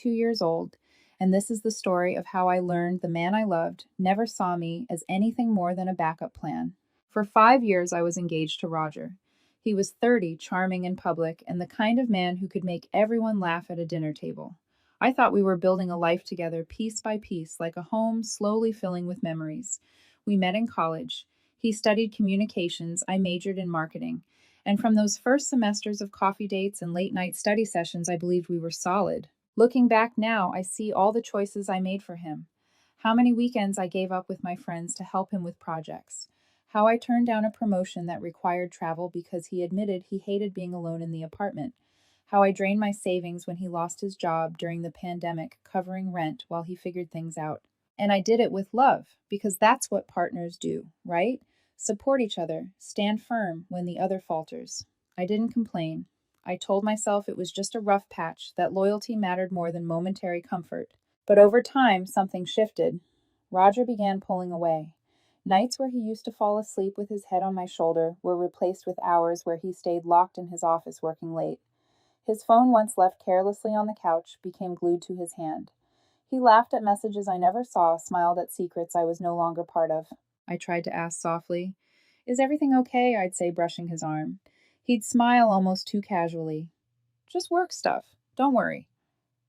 2 years old, and this is the story of how I learned the man I loved never saw me as anything more than a backup plan. For 5 years, I was engaged to Roger. He was 30, charming in public, and the kind of man who could make everyone laugh at a dinner table. I thought we were building a life together piece by piece, like a home slowly filling with memories. We met in college. He studied communications, I majored in marketing. And from those first semesters of coffee dates and late night study sessions, I believed we were solid. Looking back now, I see all the choices I made for him. How many weekends I gave up with my friends to help him with projects. How I turned down a promotion that required travel because he admitted he hated being alone in the apartment. How I drained my savings when he lost his job during the pandemic, covering rent while he figured things out. And I did it with love, because that's what partners do, right? Support each other, stand firm when the other falters. I didn't complain. I told myself it was just a rough patch, that loyalty mattered more than momentary comfort. But over time, something shifted. Roger began pulling away. Nights where he used to fall asleep with his head on my shoulder were replaced with hours where he stayed locked in his office working late. His phone, once left carelessly on the couch, became glued to his hand. He laughed at messages I never saw, smiled at secrets I was no longer part of. I tried to ask softly. Is everything okay? I'd say, brushing his arm. He'd smile almost too casually. Just work stuff. Don't worry.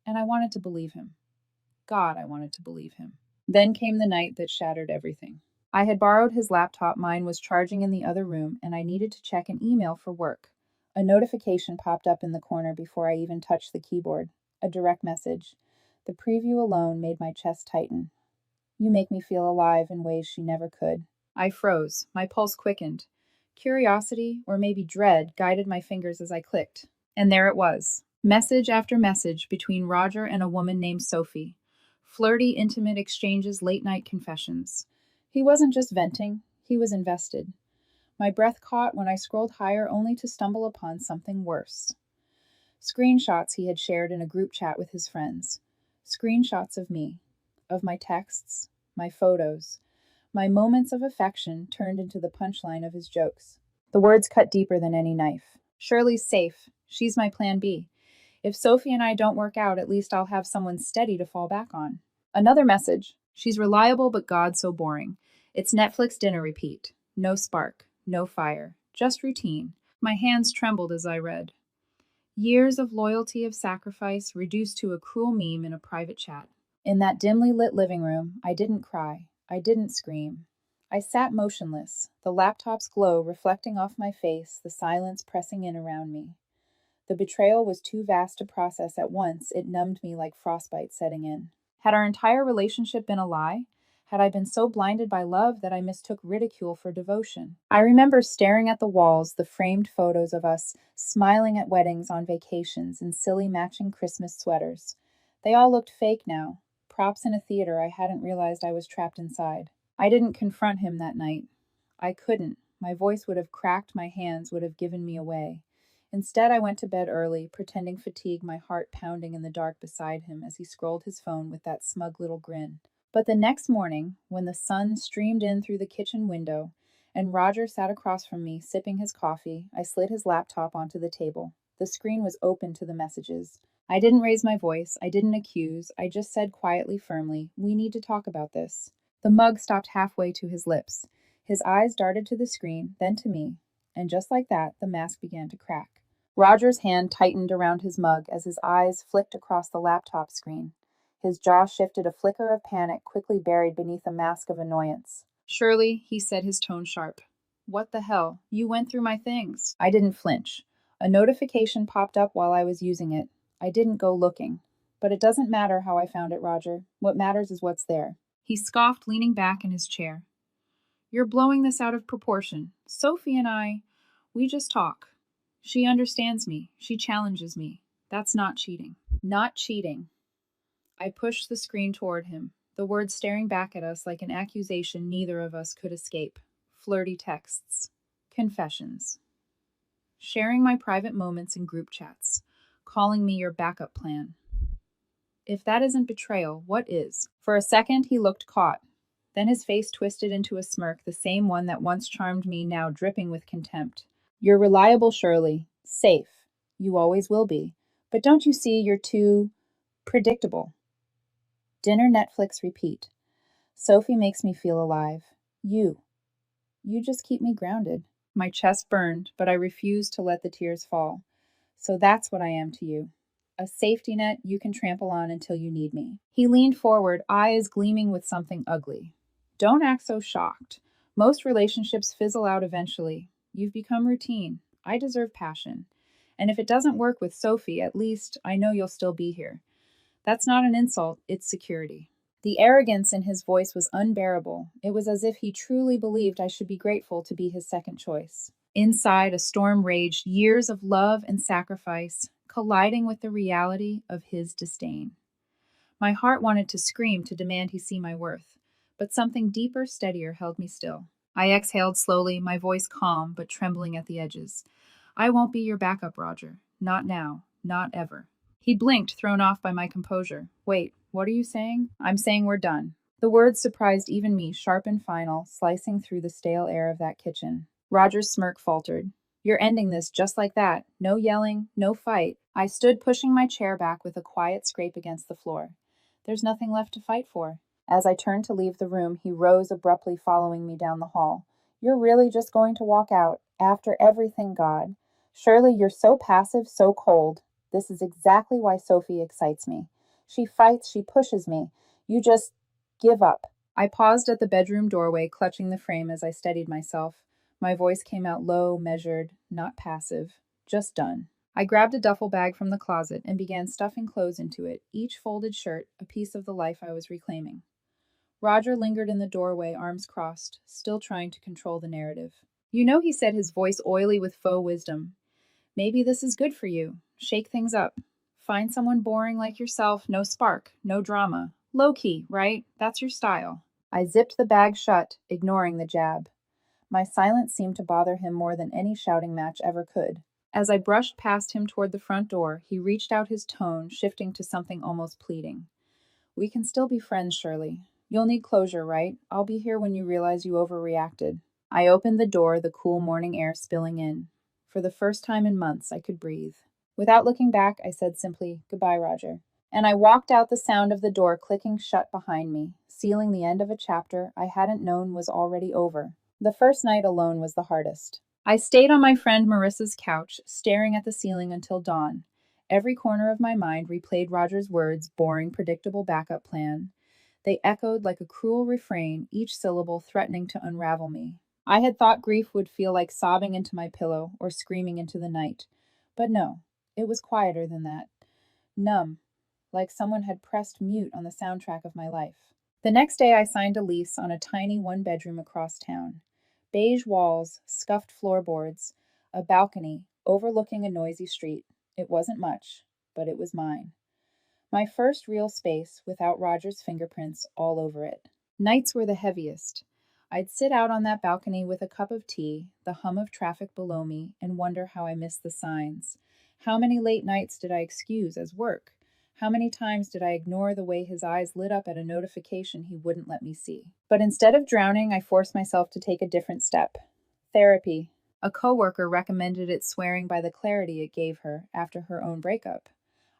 And I wanted to believe him. God, I wanted to believe him. Then came the night that shattered everything. I had borrowed his laptop, mine was charging in the other room, and I needed to check an email for work. A notification popped up in the corner before I even touched the keyboard. A direct message. The preview alone made my chest tighten. You make me feel alive in ways she never could. I froze. My pulse quickened. Curiosity, or maybe dread, guided my fingers as I clicked. And there it was. Message after message between Roger and a woman named Sophie. Flirty, intimate exchanges, late-night confessions. He wasn't just venting, he was invested. My breath caught when I scrolled higher only to stumble upon something worse. Screenshots he had shared in a group chat with his friends. Screenshots of me, of my texts, my photos, my moments of affection turned into the punchline of his jokes. The words cut deeper than any knife. Shirley's safe. She's my plan B. If Sophie and I don't work out, at least I'll have someone steady to fall back on. Another message. She's reliable, but God so boring. It's Netflix dinner repeat. No spark, no fire, just routine. My hands trembled as I read. Years of loyalty, of sacrifice, reduced to a cruel meme in a private chat. In that dimly lit living room, I didn't cry. I didn't scream. I sat motionless, the laptop's glow reflecting off my face, the silence pressing in around me. The betrayal was too vast to process at once, it numbed me like frostbite setting in. Had our entire relationship been a lie? Had I been so blinded by love that I mistook ridicule for devotion? I remember staring at the walls, the framed photos of us, smiling at weddings, on vacations, in silly matching Christmas sweaters. They all looked fake now, props in a theater I hadn't realized I was trapped inside. I didn't confront him that night. I couldn't. My voice would have cracked, my hands would have given me away. Instead, I went to bed early, pretending fatigue, my heart pounding in the dark beside him as he scrolled his phone with that smug little grin. But the next morning, when the sun streamed in through the kitchen window, and Roger sat across from me, sipping his coffee, I slid his laptop onto the table. The screen was open to the messages. I didn't raise my voice, I didn't accuse, I just said quietly, firmly, "We need to talk about this." The mug stopped halfway to his lips. His eyes darted to the screen, then to me, and just like that, the mask began to crack. Roger's hand tightened around his mug as his eyes flicked across the laptop screen. His jaw shifted, a flicker of panic quickly buried beneath a mask of annoyance. "Shirley," he said, his tone sharp. "What the hell? You went through my things." I didn't flinch. A notification popped up while I was using it. I didn't go looking. But it doesn't matter how I found it, Roger. What matters is what's there. He scoffed, leaning back in his chair. "You're blowing this out of proportion. Sophie and we just talk. She understands me. She challenges me. That's not cheating." Not cheating. I pushed the screen toward him, the words staring back at us like an accusation neither of us could escape. Flirty texts. Confessions. Sharing my private moments in group chats. Calling me your backup plan. If that isn't betrayal, what is? For a second, he looked caught. Then his face twisted into a smirk, the same one that once charmed me, now dripping with contempt. "You're reliable, Shirley. Safe. You always will be. But don't you see you're too Predictable. Dinner, Netflix, repeat. Sophie makes me feel alive. You. You just keep me grounded. My chest burned, but I refused to let the tears fall. So that's what I am to you. A safety net you can trample on until you need me. He leaned forward, eyes gleaming with something ugly. Don't act so shocked. Most relationships fizzle out eventually. You've become routine. I deserve passion. And if it doesn't work with Sophie, at least I know you'll still be here. That's not an insult, it's security. The arrogance in his voice was unbearable. It was as if he truly believed I should be grateful to be his second choice. Inside, a storm raged, years of love and sacrifice colliding with the reality of his disdain. My heart wanted to scream to demand he see my worth, but something deeper, steadier held me still. I exhaled slowly, my voice calm but trembling at the edges. I won't be your backup, Roger. Not now. Not ever. He blinked, thrown off by my composure. Wait, what are you saying? I'm saying we're done. The words surprised even me, sharp and final, slicing through the stale air of that kitchen. Roger's smirk faltered. You're ending this just like that. No yelling, no fight. I stood pushing my chair back with a quiet scrape against the floor. There's nothing left to fight for. As I turned to leave the room, he rose abruptly, following me down the hall. You're really just going to walk out, after everything, God? Surely you're so passive, so cold. This is exactly why Sophie excites me. She fights, she pushes me. You just give up. I paused at the bedroom doorway, clutching the frame as I steadied myself. My voice came out low, measured, not passive. Just done. I grabbed a duffel bag from the closet and began stuffing clothes into it, each folded shirt a piece of the life I was reclaiming. Roger lingered in the doorway, arms crossed, still trying to control the narrative. You know, he said, his voice oily with faux wisdom. Maybe this is good for you. Shake things up. Find someone boring like yourself, no spark, no drama. Low key, right? That's your style. I zipped the bag shut, ignoring the jab. My silence seemed to bother him more than any shouting match ever could. As I brushed past him toward the front door, he reached out, his tone shifting to something almost pleading. We can still be friends, Shirley. You'll need closure, right? I'll be here when you realize you overreacted. I opened the door, the cool morning air spilling in. For the first time in months, I could breathe. Without looking back, I said simply, Goodbye, Roger. And I walked out, the sound of the door clicking shut behind me, sealing the end of a chapter I hadn't known was already over. The first night alone was the hardest. I stayed on my friend Marissa's couch, staring at the ceiling until dawn. Every corner of my mind replayed Roger's words, boring, predictable backup plan. They echoed like a cruel refrain, each syllable threatening to unravel me. I had thought grief would feel like sobbing into my pillow or screaming into the night. But no, it was quieter than that. Numb, like someone had pressed mute on the soundtrack of my life. The next day, I signed a lease on a tiny one-bedroom across town. Beige walls, scuffed floorboards, a balcony overlooking a noisy street. It wasn't much, but it was mine. My first real space without Roger's fingerprints all over it. Nights were the heaviest. I'd sit out on that balcony with a cup of tea, the hum of traffic below me, and wonder how I missed the signs. How many late nights did I excuse as work? How many times did I ignore the way his eyes lit up at a notification he wouldn't let me see? But instead of drowning, I forced myself to take a different step. Therapy. A coworker recommended it, swearing by the clarity it gave her after her own breakup.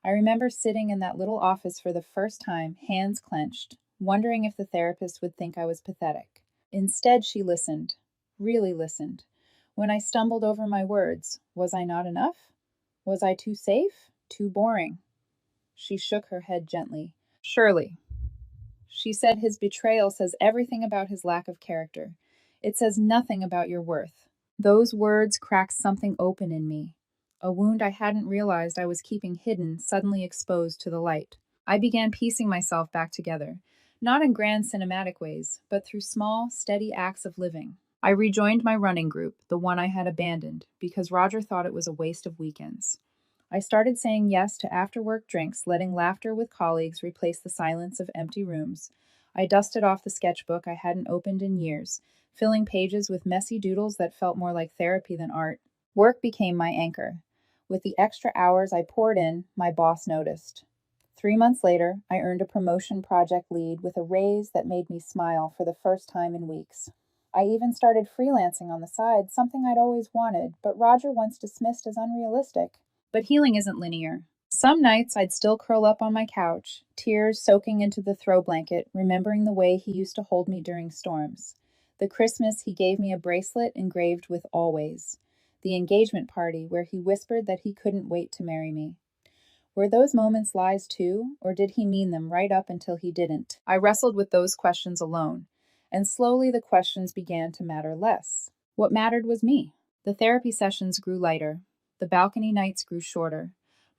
I remember sitting in that little office for the first time, hands clenched, wondering if the therapist would think I was pathetic. Instead, she listened, really listened. When I stumbled over my words, was I not enough? Was I too safe? Too boring? She shook her head gently. Surely. She said, his betrayal says everything about his lack of character. It says nothing about your worth. Those words cracked something open in me. A wound I hadn't realized I was keeping hidden, suddenly exposed to the light. I began piecing myself back together, not in grand cinematic ways, but through small, steady acts of living. I rejoined my running group, the one I had abandoned, because Roger thought it was a waste of weekends. I started saying yes to after-work drinks, letting laughter with colleagues replace the silence of empty rooms. I dusted off the sketchbook I hadn't opened in years, filling pages with messy doodles that felt more like therapy than art. Work became my anchor. With the extra hours I poured in, my boss noticed. 3 months later, I earned a promotion, project lead, with a raise that made me smile for the first time in weeks. I even started freelancing on the side, something I'd always wanted, but Roger once dismissed as unrealistic. But healing isn't linear. Some nights I'd still curl up on my couch, tears soaking into the throw blanket, remembering the way he used to hold me during storms. The Christmas he gave me a bracelet engraved with always. The engagement party where he whispered that he couldn't wait to marry me. Were those moments lies too, or did he mean them right up until he didn't? I wrestled with those questions alone, and slowly the questions began to matter less. What mattered was me. The therapy sessions grew lighter. The balcony nights grew shorter.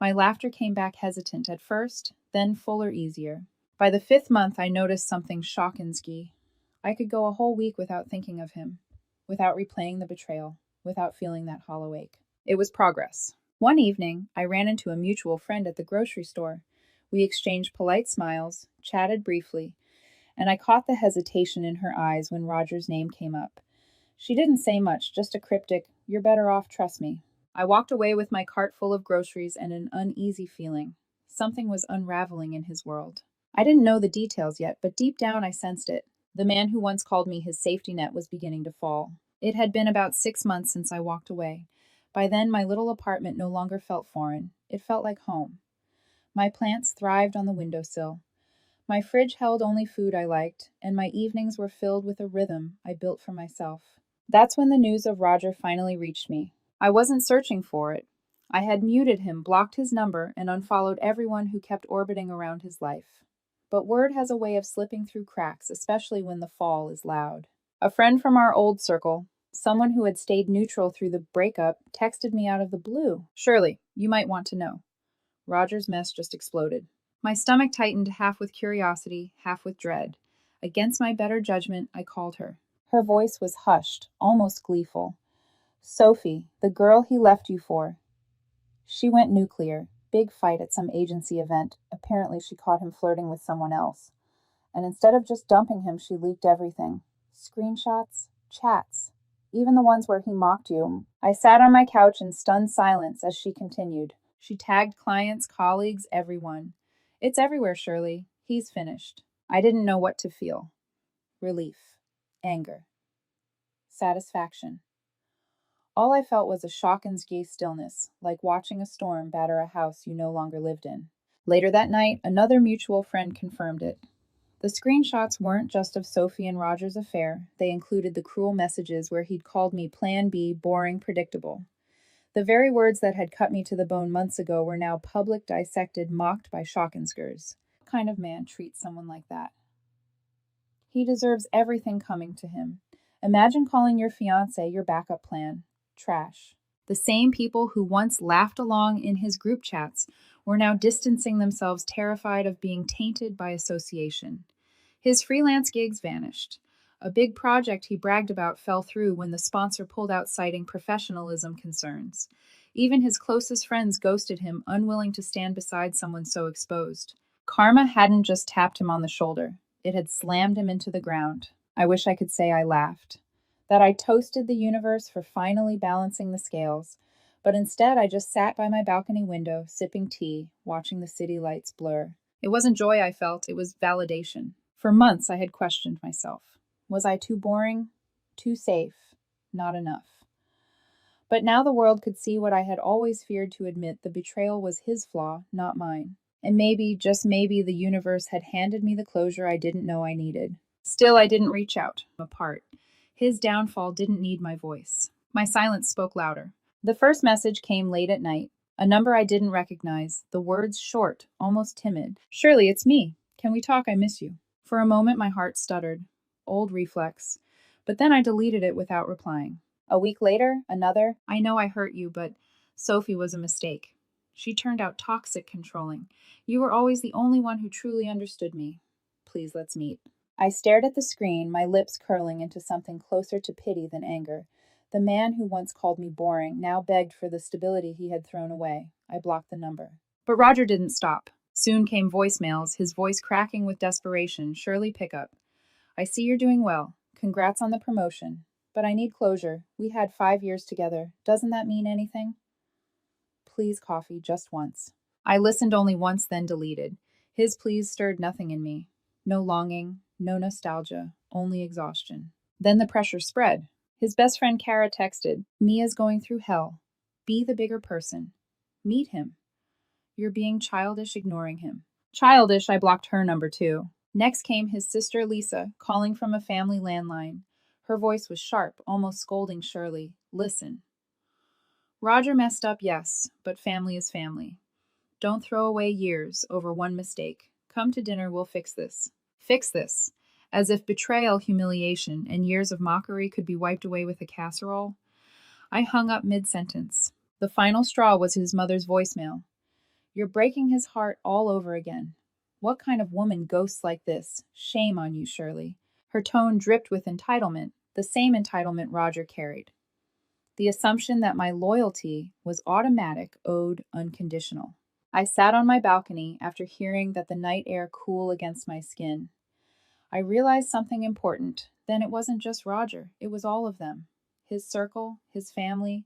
My laughter came back hesitant at first, then fuller, easier. By the 5th month, I noticed something shocking. I could go a whole week without thinking of him, without replaying the betrayal, without feeling that hollow ache. It was progress. One evening, I ran into a mutual friend at the grocery store. We exchanged polite smiles, chatted briefly, and I caught the hesitation in her eyes when Roger's name came up. She didn't say much, just a cryptic, "You're better off, trust me." I walked away with my cart full of groceries and an uneasy feeling. Something was unraveling in his world. I didn't know the details yet, but deep down I sensed it. The man who once called me his safety net was beginning to fall. It had been about 6 months since I walked away. By then, my little apartment no longer felt foreign. It felt like home. My plants thrived on the windowsill. My fridge held only food I liked, and my evenings were filled with a rhythm I built for myself. That's when the news of Roger finally reached me. I wasn't searching for it. I had muted him, blocked his number, and unfollowed everyone who kept orbiting around his life. But word has a way of slipping through cracks, especially when the fall is loud. A friend from our old circle, someone who had stayed neutral through the breakup, texted me out of the blue. "Shirley, you might want to know. Roger's mess just exploded." My stomach tightened, half with curiosity, half with dread. Against my better judgment, I called her. Her voice was hushed, almost gleeful. "Sophie, the girl he left you for. She went nuclear. Big fight at some agency event. Apparently she caught him flirting with someone else. And instead of just dumping him, she leaked everything. Screenshots, chats, even the ones where he mocked you." I sat on my couch in stunned silence as she continued. She tagged clients, colleagues, everyone. "It's everywhere, Shirley. He's finished." I didn't know what to feel. Relief, anger, satisfaction. All I felt was a Shawkins-gay stillness, like watching a storm batter a house you no longer lived in. Later that night, another mutual friend confirmed it. The screenshots weren't just of Sophie and Roger's affair, they included the cruel messages where he'd called me Plan B, boring, predictable. The very words that had cut me to the bone months ago were now public, dissected, mocked by Shawkinskers. What kind of man treats someone like that? He deserves everything coming to him. Imagine calling your fiancé your backup plan. Trash. The same people who once laughed along in his group chats were now distancing themselves, terrified of being tainted by association. His freelance gigs vanished. A big project he bragged about fell through when the sponsor pulled out, citing professionalism concerns. Even his closest friends ghosted him, unwilling to stand beside someone so exposed. Karma hadn't just tapped him on the shoulder, it had slammed him into the ground. I wish I could say I laughed, that I toasted the universe for finally balancing the scales, but instead I just sat by my balcony window, sipping tea, watching the city lights blur. It wasn't joy I felt, it was validation. For months I had questioned myself. Was I too boring? Too safe? Not enough? But now the world could see what I had always feared to admit: the betrayal was his flaw, not mine. And maybe, just maybe, the universe had handed me the closure I didn't know I needed. Still, I didn't reach out. Apart. His downfall didn't need my voice. My silence spoke louder. The first message came late at night. A number I didn't recognize, the words short, almost timid. "Shirley, it's me. Can we talk? I miss you." For a moment, my heart stuttered. Old reflex. But then I deleted it without replying. A week later, another. "I know I hurt you, but Sophie was a mistake. She turned out toxic, controlling. You were always the only one who truly understood me. Please, let's meet." I stared at the screen, my lips curling into something closer to pity than anger. The man who once called me boring now begged for the stability he had thrown away. I blocked the number. But Roger didn't stop. Soon came voicemails, his voice cracking with desperation. "Shirley, pick up. I see you're doing well. Congrats on the promotion. But I need closure. We had 5 years together. Doesn't that mean anything? Please, coffee, just once." I listened only once, then deleted. His pleas stirred nothing in me. No longing, no nostalgia, only exhaustion. Then the pressure spread. His best friend Kara texted, "Mia's going through hell. Be the bigger person. Meet him. You're being childish ignoring him. Childish, I blocked her number too. Next came his sister Lisa, calling from a family landline. Her voice was sharp, almost scolding Shirley. Listen. Roger messed up, yes, but family is family. Don't throw away years over one mistake. Come to dinner, we'll fix this. Fix this. As if betrayal, humiliation, and years of mockery could be wiped away with a casserole. I hung up mid-sentence. The final straw was his mother's voicemail. You're breaking his heart all over again. What kind of woman ghosts like this? Shame on you, Shirley. Her tone dripped with entitlement, the same entitlement Roger carried. The assumption that my loyalty was automatic, owed unconditional. I sat on my balcony after hearing that the night air cool against my skin. I realized something important. Then it wasn't just Roger, it was all of them. His circle, his family,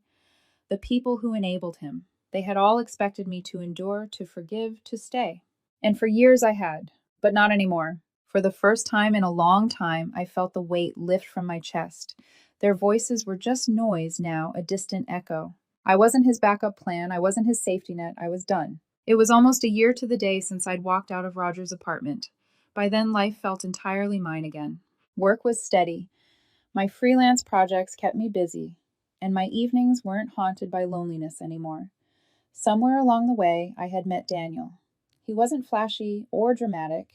the people who enabled him. They had all expected me to endure, to forgive, to stay. And for years I had, but not anymore. For the first time in a long time, I felt the weight lift from my chest. Their voices were just noise now, a distant echo. I wasn't his backup plan, I wasn't his safety net, I was done. It was almost a year to the day since I'd walked out of Roger's apartment. By then, life felt entirely mine again. Work was steady. My freelance projects kept me busy, and my evenings weren't haunted by loneliness anymore. Somewhere along the way, I had met Daniel. He wasn't flashy or dramatic.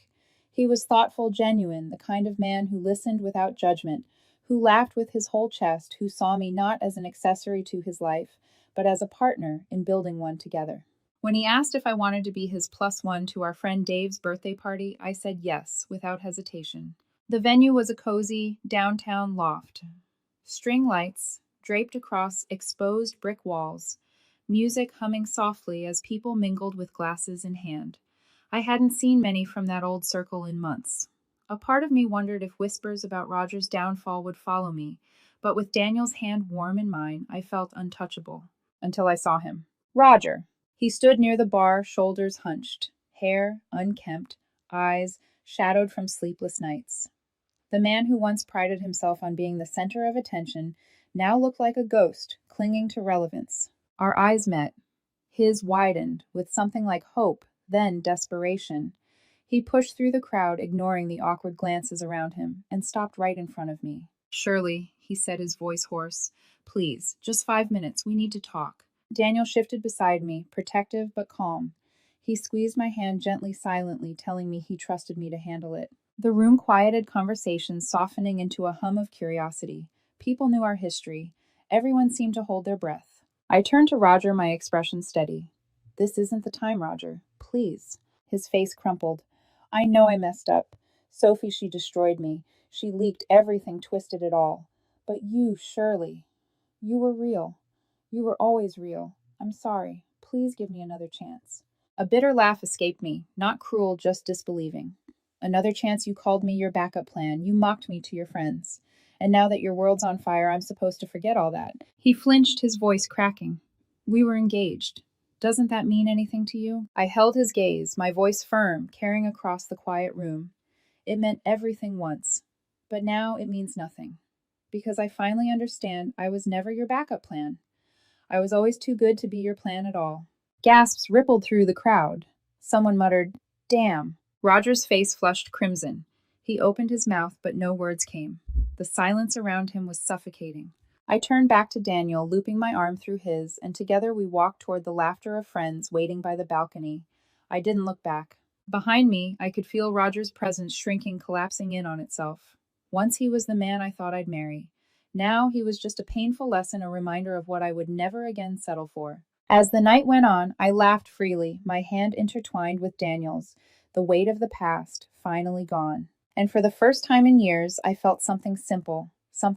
He was thoughtful, genuine, the kind of man who listened without judgment, who laughed with his whole chest, who saw me not as an accessory to his life, but as a partner in building one together. When he asked if I wanted to be his +1 to our friend Dave's birthday party, I said yes, without hesitation. The venue was a cozy, downtown loft. String lights draped across exposed brick walls, music humming softly as people mingled with glasses in hand. I hadn't seen many from that old circle in months. A part of me wondered if whispers about Roger's downfall would follow me, but with Daniel's hand warm in mine, I felt untouchable. Until I saw him. Roger! He stood near the bar, shoulders hunched, hair unkempt, eyes shadowed from sleepless nights. The man who once prided himself on being the center of attention now looked like a ghost, clinging to relevance. Our eyes met. His widened, with something like hope, then desperation. He pushed through the crowd, ignoring the awkward glances around him, and stopped right in front of me. Shirley, he said, his voice hoarse. Please, just 5 minutes. We need to talk. Daniel shifted beside me, protective but calm. He squeezed my hand gently, silently, telling me he trusted me to handle it. The room quieted, conversations softening into a hum of curiosity. People knew our history. Everyone seemed to hold their breath. I turned to Roger, my expression steady. This isn't the time, Roger. Please. His face crumpled. I know I messed up. Sophie, she destroyed me. She leaked everything, twisted it all. But you, Shirley, you were real. You were always real. I'm sorry. Please give me another chance. A bitter laugh escaped me, not cruel, just disbelieving. Another chance you called me your backup plan. You mocked me to your friends. And now that your world's on fire, I'm supposed to forget all that. He flinched, his voice cracking. We were engaged. Doesn't that mean anything to you? I held his gaze, my voice firm, carrying across the quiet room. It meant everything once. But now it means nothing. Because I finally understand I was never your backup plan. I was always too good to be your plan at all. Gasps rippled through the crowd. Someone muttered, Damn. Roger's face flushed crimson. He opened his mouth, but no words came. The silence around him was suffocating. I turned back to Daniel, looping my arm through his, and together we walked toward the laughter of friends waiting by the balcony. I didn't look back. Behind me, I could feel Roger's presence shrinking, collapsing in on itself. Once he was the man I thought I'd marry. Now he was just a painful lesson, a reminder of what I would never again settle for. As the night went on, I laughed freely, my hand intertwined with Daniel's, the weight of the past finally gone. And for the first time in years, I felt something simple,